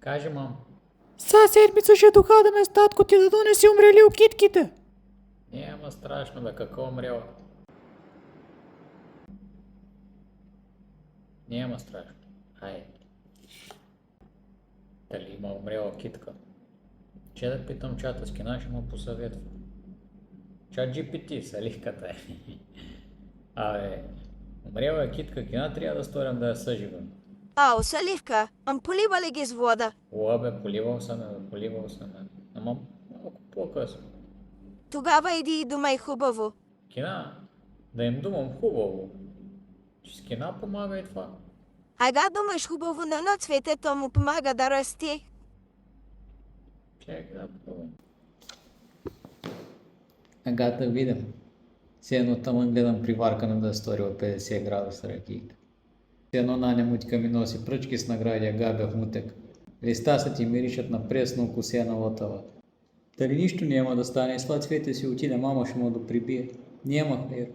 Кажи, мам. Са седмица ще дохадаме с татко ти да донеси умрели у китките. Няма страшно, бе, какво умряла? Няма страшно. Ай. Дали има умряла китка? Че да питам чата, с кина ще му посъветва. Чат GPT, салихката е. Абе, умряла е китка, кина трябва да сторим да я съживам. Ау, Саливка, поливали ги с вода. О, бе, поливал съм, поливал съм. Ама малко по-късно. Тогава иди и думай хубаво. Кина, да им думам хубаво. Че с кина помага и това. Ага думаш хубаво на едно цвете, то му помага да расти. Чакай да пробвам. Ага, да видим. Все едно тъмън гледам приваркана да стори от 50 градуса ракийка. Все едно Наня мутика ми носи пръчки с награди, а габя в мутък. Листа ти миришат на пресно окусена лътава. Дали нищо няма да стане, с това цвете си отиде, мама ще му да прибие. Няма хлеб.